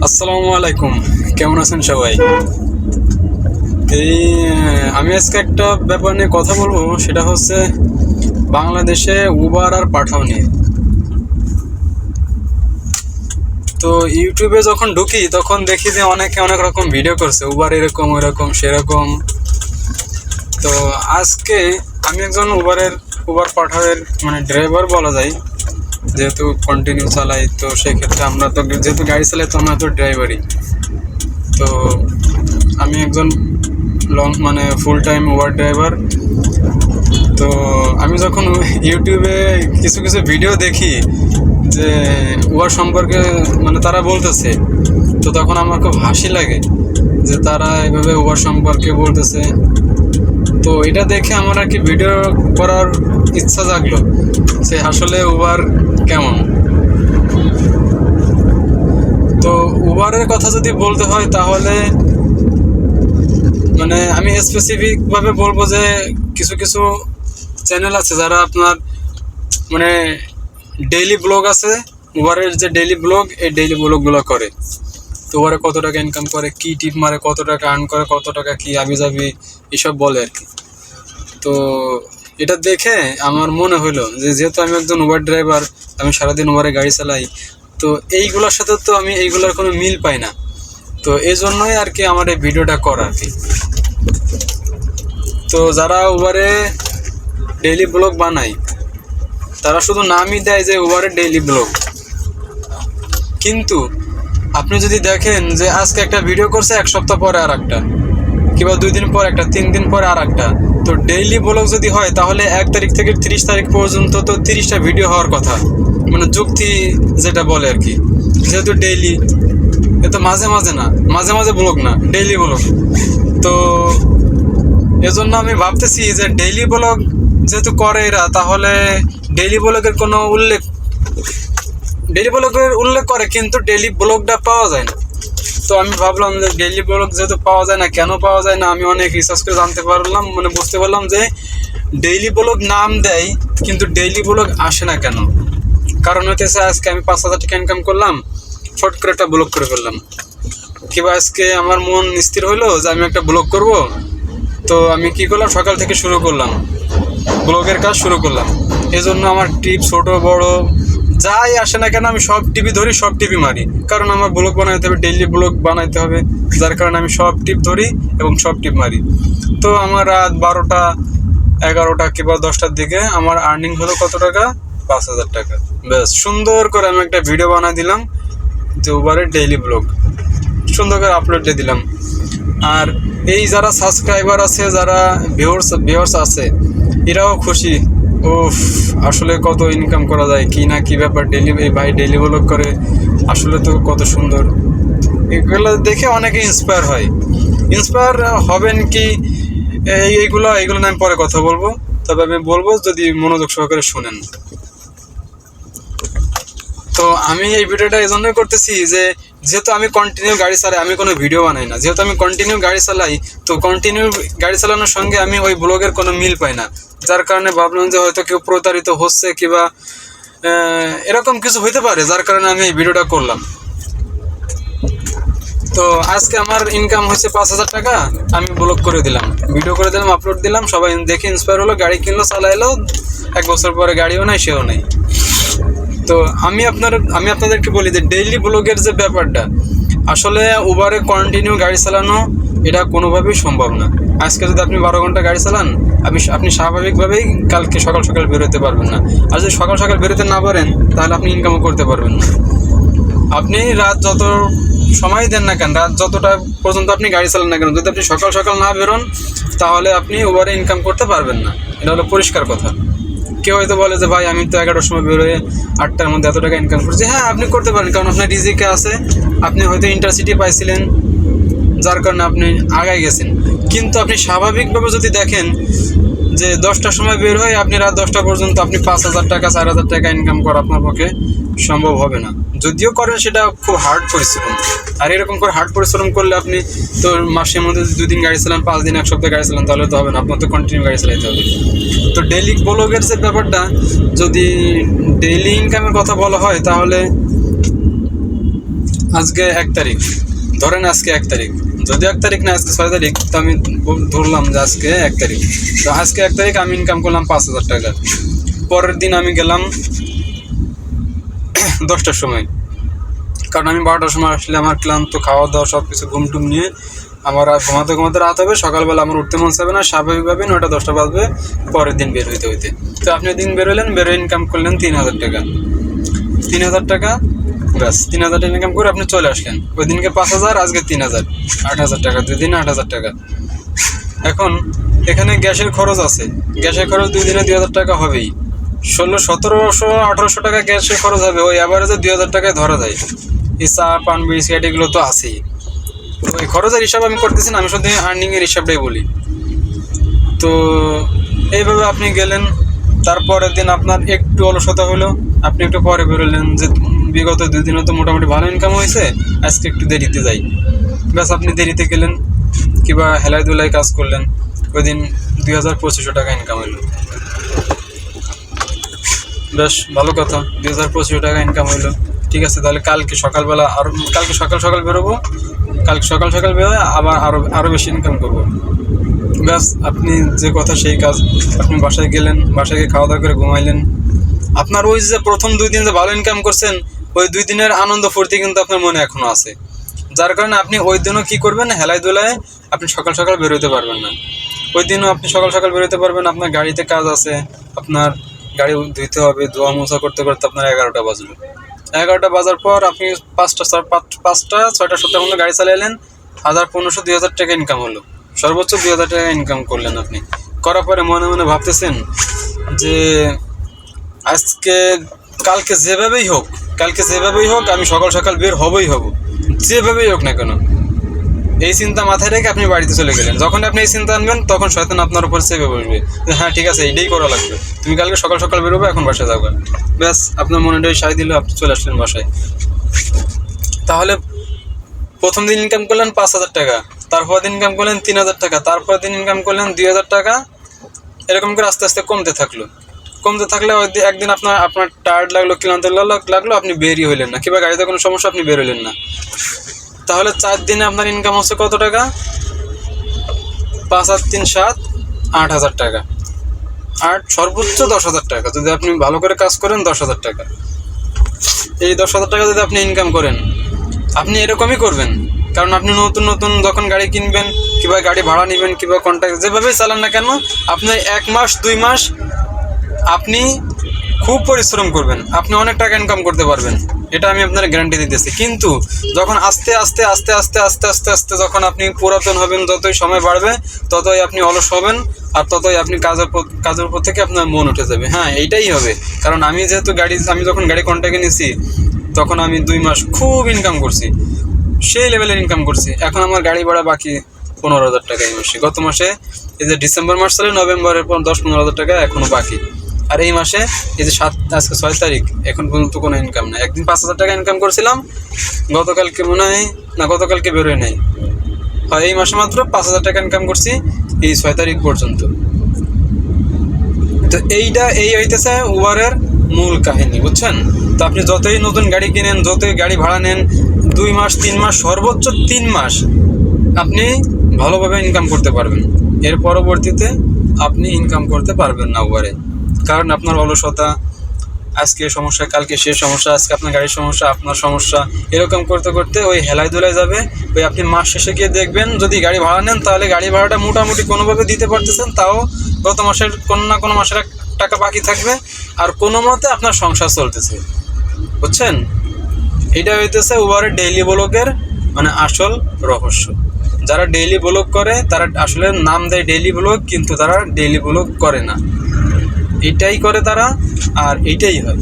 আসসালামু আলাইকুম, কেমন আছেন সবাই? এই আমি আজকে একটা ব্যাপার নিয়ে কথা বলবো, সেটা হচ্ছে বাংলাদেশে উবার আর পাঠাও নিয়ে। তো ইউটিউবে যখন ঢুকি তখন দেখি যে অনেকে অনেক রকম ভিডিও করছে, উবার এরকম ওইরকম সেরকম। তো আজকে আমি একজন উবার পাঠাওয়ের মানে ড্রাইভার বলা যায়, যেহেতু কন্টিনিউ চালাই। তো সেক্ষেত্রে আমরা তো যেহেতু গাড়ি চালাই তো আমরা তো ড্রাইভারই। তো আমি একজন মানে ফুল টাইম উবার ড্রাইভার। তো আমি যখন ইউটিউবে কিছু কিছু ভিডিও দেখি যে উবার সম্পর্কে মানে তারা বলতেছে, তো তখন আমার খুব হাসি লাগে যে তারা এভাবে উবার সম্পর্কে বলতেছে। তো এটা দেখে আমার আর কি ভিডিও করার ইচ্ছা জাগলো যে আসলে উবার কেমন। তো উবারের কথা যদি বলতে হয় তাহলে মানে আমি স্পেসিফিকভাবে বলবো যে কিছু কিছু চ্যানেল আছে যারা আপনার মানে ডেইলি ব্লগ আছে, উবারের যে ডেইলি ব্লগ, এই ডেইলি ব্লগগুলো করে। তো উবারে কত টাকা ইনকাম করে, কি টিপ মারে, কত টাকা আর্ন করে, কত টাকা কি আবিজাবি এসব বলে আর কি। তো এটা দেখে আমার মনে হলো যে যেহেতু আমি একজন উবার ড্রাইভার, আমি সারাদিন উবারে গাড়ি চালাই, তো এইগুলোর সাথে তো আমি এইগুলোর কোনো মিল পাই না। তো এই জন্যই আর কি আমার এই ভিডিওটা করা আর কি। তো যারা উবারে ডেইলি ব্লগ বানায় তারা শুধু নামই দেয় যে উবারের ডেইলি ব্লগ, কিন্তু আপনি যদি দেখেন যে আজকে একটা ভিডিও করছে, এক সপ্তাহ পরে আর একটা, কিংবা 2 দিন পর একটা, 3 দিন পরে আর একটা। তো ডেইলি ব্লগ যদি হয় তাহলে 1 তারিখ থেকে 30 তারিখ পর্যন্ত তো 30টা ভিডিও হওয়ার কথা, মানে যুক্তি যেটা বলে আর কি। যেহেতু ডেইলি, এ তো মাঝে মাঝে না, মাঝে মাঝে ব্লগ না, ডেইলি ব্লগ। তো এজন্য আমি ভাবতেছি যে ডেইলি ব্লগ যেহেতু করে এরা, তাহলে ডেইলি ব্লগের কোনো ডেইলি ব্লগের উল্লেখ করে কিন্তু ডেইলি ব্লগটা পাওয়া যায় না। তো আমি ভাবলাম যে ডেইলি ব্লগ যেহেতু পাওয়া যায় না, কেন পাওয়া যায় না, আমি অনেক রিসার্চ করে জানতে পারলাম, মানে বুঝতে পারলাম যে ডেইলি ব্লগ নাম দেয় কিন্তু ডেইলি ব্লগ আসে না কেন। কারণ হইতেছে আজকে আমি 5,000 টাকা ইনকাম করলাম, ফট করে একটা ব্লগ করে ফেললাম। কিংবা আজকে আমার মন স্থির হইলো যে আমি একটা ব্লগ করব, তো আমি কি করলাম, সকাল থেকে শুরু করলাম, ব্লগের কাজ শুরু করলাম। এই জন্য আমার টিপ ছোট বড় যাই আসে না কেন আমি সব টিপি ধরি, সব টিপি মারি। কারণ আমার ব্লগ বানাইতে হবে, ডেইলি ব্লগ বানাইতে হবে, যার কারণে আমি সব টিপ ধরি এবং সব টিপ মারি। তো আমার রাত 12টা 11টা কিংবা 10টার দিকে আমার আর্নিং হলো কত টাকা, 5,000 টাকা। বেশ সুন্দর করে আমি একটা ভিডিও বানাই দিলাম যে উবারের ডেইলি ব্লগ, সুন্দর করে আপলোড দিয়ে দিলাম। আর এই যারা সাবস্ক্রাইবার আছে, যারা ভিউয়ার্স আছে, এরাও খুশি। ও আসলে কত ইনকাম করা যায়, কি না কি ব্যাপার, ডেইলি এই ভাই ডেইলি ব্লগ করে, আসলে তো কত সুন্দর। এগুলো দেখে অনেকে ইন্সপায়ার হয়। ইন্সপায়ার হবেন কি, এইগুলো নিয়ে আমি পরে কথা বলবো, তবে আমি বলবো যদি মনোযোগ সহকারে শুনেন। তো আমি এই ভিডিওটা এই জন্যই করতেছি যে যেহেতু আমি কন্টিনিউ গাড়ি চালাই, আমি কোনো ভিডিও বানাই না, যেহেতু আমি কন্টিনিউ গাড়ি চালাই, তো কন্টিনিউ গাড়ি চালানোর সঙ্গে আমি ওই ব্লগের কোনো মিল পাই না। যার কারণে ভাবলাম যে হয়তো কেউ প্রতারিত হচ্ছে কিংবা এরকম কিছু হইতে পারে, যার কারণে আমি এই ভিডিওটা করলাম। তো আজকে আমার ইনকাম হয়েছে 5,000 টাকা, আমি ব্লগ করে দিলাম, ভিডিও করে দিলাম, আপলোড দিলাম, সবাই দেখে ইন্সপায়ার হলো, গাড়ি কিনলো, চালাইলো, 1 বছর পরে গাড়িও নাই, সেও নাই। তো আমি আপনাদেরকে বলি যে ডেইলি ব্লগের যে ব্যাপারটা, আসলে উবারে কন্টিনিউ গাড়ি চালানো এটা কোনোভাবেই সম্ভব না। আজকে যদি আপনি 12 ঘন্টা গাড়ি চালান, আপনি স্বাভাবিকভাবেই কালকে সকাল সকাল বেরোতে পারবেন না। আর যদি সকাল সকাল বেরোতে না পারেন তাহলে আপনি ইনকামও করতে পারবেন না। আপনি রাত যত সময় দেন না কেন, রাত যতটা পর্যন্ত আপনি গাড়ি চালান না কেন, যদি আপনি সকাল সকাল না বেরোন তাহলে আপনি উবারে ইনকাম করতে পারবেন না। এটা হলো পরিষ্কার কথা। কেউ হয়তো বলে যে ভাই আমি তো 11টার সময় বেরোয় 8টার মধ্যে এত টাকা ইনকাম করছি। হ্যাঁ, আপনি করতে পারেন, কারণ আপনার রিজিকে আছে, আপনি হয়তো ইন্টারসিটি পাইছিলেন, যার কারণে আপনি আগায় গেছেন। কিন্তু আপনি স্বাভাবিকভাবে যদি দেখেন যে 10টার সময় বের হয়ে আপনি রাত 10টা পর্যন্ত আপনি 5,000 টাকা 4,000 টাকা ইনকাম করা আপনার পক্ষে সম্ভব হবে না। যদিও করেন সেটা খুব হার্ড পরিশ্রম। আর এরকম করে হার্ড পরিশ্রম করলে আপনি তো মাসের মধ্যে 2 দিন গাড়ি চালান, 5 দিন, 1 সপ্তাহ গাড়ি চালান, তাহলে তো হবে না, আপনার তো কন্টিনিউ গাড়ি চালাতে হবে। তো ডেইলি ব্লগের যে ব্যাপারটা, যদি ডেইলি ইনকামের কথা বলা হয় তাহলে আজকে 1 তারিখ, ধরেন আজকে 1 তারিখ, যদি 1 তারিখ না আজকে 6 তারিখ, তো আমি ধরলাম যে আজকে 1 তারিখ। তো আজকে 1 তারিখ আমি ইনকাম করলাম 5,000 টাকা। পরের দিন আমি গেলাম 10টার সময়, কারণ আমি 12টার সময় আসলে আমার ক্লান্ত, খাওয়া দাওয়া সব কিছু ঘুমটুম নিয়ে আমার আর ঘুমাতে ঘুমাতে রাত হবে, সকালবেলা আমার উঠতে মন চাইবে না, স্বাভাবিকভাবে 9টা 10টা বাজবে পরের দিন বের হইতে হইতে। তো আপনি দিন বেরোলেন, বেরো ইনকাম করলেন 3,000 টাকা। 3,000 টাকা, ব্যাস 3,000 টাকা ইনকাম করে আপনি চলে আসলেন। ওই দিনকে 5,000, আজকে 3,000, 8,000 টাকা, 2 দিনে 8,000 টাকা। এখন এখানে গ্যাসের খরচ আছে, গ্যাসের খরচ 2 দিনে 2,000 টাকা হবেই। 1700 1800 টাকা গ্যাসের খরচ হবে, ওই অ্যাভারেজে 2,000 টাকায় ধরা যায়। এই চা পান বিড়ি সিগারেট এগুলো তো আছেই। ওই খরচের হিসাব আমি করতেছি না, আমি শুধু আর্নিংয়ের হিসাবটাই বলি। তো এইভাবে আপনি গেলেন, তারপরের দিন আপনার একটু অলসতা হলো, আপনি একটু পরে বেরোলেন যে বিগত 2 দিনে তো মোটামুটি ভালো ইনকাম হয়েছে, আজকে একটু দেরিতে যাই। ব্যাস আপনি দেরিতে গেলেন কিংবা হেলায় দুলায় কাজ করলেন, ওই দিন 2,2500 টাকা ইনকাম হলো। বেশ ভালো কথা, 2,2500 টাকা ইনকাম হইলো। ঠিক আছে, তাহলে কালকে সকালবেলা কালকে সকাল সকাল বেরোবো, কালকে সকাল সকাল বেরোয় আবার আরও বেশি ইনকাম করবো। ব্যাস আপনি যে কথা সেই কাজ। আপনি বাসায় গেলেন, বাসায় গিয়ে খাওয়া দাওয়া করে ঘুমাইলেন। আপনার ওই যে প্রথম 2 দিন যে ভালো ইনকাম করছেন, ওই 2 দিনের আনন্দ ফুর্তি কিন্তু আপনার মনে এখনো আছে, যার কারণে আপনি ওই দিনও কী করবেন, হেলায় দোলায় আপনি সকাল সকাল বেরোতে পারবেন না। ওই দিনও আপনি সকাল সকাল বেরোতে পারবেন, আপনার গাড়িতে কাজ আছে, আপনার গাড়ি ধুইতে হবে, ধোয়া মোছা করতে করতে আপনার 11টা বাজলো। 11টা বাজার পর আপনি 5টা 6টা 7টার মধ্যে গাড়ি চালাইলেন, 1,500 2,000 টাকা ইনকাম হলো, সর্বোচ্চ 2,000 টাকা ইনকাম করলেন। আপনি করার পরে মনে মনে ভাবতেছেন যে আজকে কালকে যেভাবেই হোক আমি সকাল সকাল বের হবই হব, যেভাবেই হোক না কেন। এই চিন্তা মাথায় রেখে আপনি বাড়িতে চলে গেলেন। যখন আপনি এই চিন্তা আনবেন, তখন শয়তান আপনার উপর চেপে বসবে, হ্যাঁ ঠিক আছে, এইটাই করা লাগবে, তুমি কালকে সকাল সকাল বেরোবে, এখন বাসায় যাবে। ব্যাস আপনার মনেটাই সায় দিল, আপনি চলে আসলেন বাসায়। তাহলে প্রথম দিন ইনকাম করলেন 5,000 টাকা, তারপর দিন ইনকাম করলেন 3,000 টাকা, তারপর দিন ইনকাম করলেন 2,000 টাকা, এরকম করে আস্তে আস্তে কমতে থাকলে ওই একদিন আপনার টায়ার্ড লাগলো, ক্লান্ত লাগলো, আপনি বেরিয়ে হইলেন না, কিংবা গাড়িতে কোনো সমস্যা, আপনি বের হইলেন না। তাহলে 4 দিনে আপনার ইনকাম হচ্ছে কত টাকা? 5 আর 3 7, 8,000 টাকা। সর্বোচ্চ 10,000 টাকা যদি আপনি ভালো করে কাজ করেন, 10,000 টাকা। এই 10,000 টাকা যদি আপনি ইনকাম করেন, আপনি এরকমই করবেন। কারণ আপনি নতুন নতুন যখন গাড়ি কিনবেন, কিংবা গাড়ি ভাড়া নেবেন, কিংবা কন্ট্রাক্ট যেভাবেই চালান না কেন, আপনি 1 মাস 2 মাস আপনি খুব পরিশ্রম করবেন, আপনি অনেক টাকা ইনকাম করতে পারবেন, এটা আমি আপনার গ্যারান্টি দিতেছি। কিন্তু যখন আস্তে আস্তে আস্তে আস্তে আস্তে আস্তে আস্তে যখন আপনি পুরাতন হবেন, যতই সময় বাড়বে ততই আপনি অলস হবেন, আর ততই আপনি কাজের উপর থেকে আপনার মন উঠে যাবে। হ্যাঁ, এইটাই হবে। কারণ আমি যখন গাড়ি কন্ট্রাক্টে নিয়েছি, তখন আমি 2 মাস খুব ইনকাম করছি, সেই লেভেলের ইনকাম করছি। এখন আমার গাড়ি ভাড়া বাকি 15,000 টাকা এই মাসে। গত মাসে এই যে ডিসেম্বর মাস চলে, নভেম্বরের পর 10-15,000 টাকা এখনও বাকি। আর এই মাসে এই যে আজকে 6 তারিখ, এখন পর্যন্ত কোনো ইনকাম নাই। একদিন 5,000 টাকা ইনকাম করছিলাম, গতকালকে মনে হয় না, গতকালকে বেরোয় নাই, হয় এই মাসে মাত্র 5,000 টাকা ইনকাম করছি এই 6 তারিখ পর্যন্ত। তো এই হইতেছে উবারের মূল কাহিনী, বুঝছেন? তো আপনি যতই নতুন গাড়ি কিনেন, যতই গাড়ি ভাড়া নেন, 2 মাস 3 মাস, সর্বোচ্চ 3 মাস আপনি ভালোভাবে ইনকাম করতে পারবেন। এর পরবর্তীতে আপনি ইনকাম করতে পারবেন না উবারে, কারণ আপনার অলসতা, আজকে সমস্যা, কালকে সে সমস্যা, আজকে আপনার গাড়ির সমস্যা, আপনার সমস্যা, এরকম করতে করতে ওই হেলায় দোলায় যাবে। ওই আপনি মাস শেষে গিয়ে দেখবেন, যদি গাড়ি ভাড়া নেন, তাহলে গাড়ি ভাড়াটা মোটামুটি কোনোভাবে দিতে পারতেছেন, তাও গত মাসের কোনো না কোনো মাসের টাকা বাকি থাকবে, আর কোনো মতে আপনার সংসার চলতেছে, বুঝছেন? এটা হইতেছে উবারের ডেইলি ব্লগের মানে আসল রহস্য। যারা ডেইলি ব্লগ করে তারা আসলে নাম দেয় ডেইলি ব্লগ, কিন্তু তারা ডেইলি ব্লগ করে না, এটাই করে তারা, আর এইটাই হয়।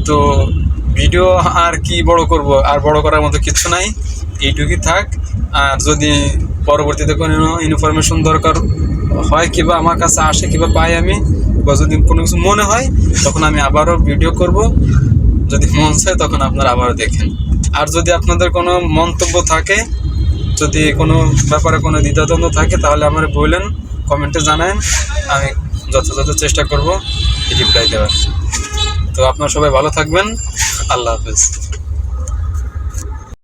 তো ভিডিও আর কি বড় করব, আর বড় করার মতো কিছু নাই, এইটুকুই থাক। আর যদি পরবর্তীতে কোনো ইনফরমেশন দরকার হয়, কিংবা আমার কাছে আসে, কিংবা পাই আমি, বা যদি কোনো কিছু মনে হয়, তখন আমি আবারও ভিডিও করব। যদি মন চায় তখন আপনারা আবারও দেখেন। আর যদি আপনাদের কোনো মন্তব্য থাকে, যদি কোনো ব্যাপারে কোনো দ্বিধাদ্বন্দ্ব থাকে, তাহলে আমার বললেন, কমেন্টে জানান, আমি যথাযথ চেষ্টা করব রিপ্লাই দেওয়ার। তো আপনারা সবাই ভালো থাকবেন, আল্লাহ হাফেজ।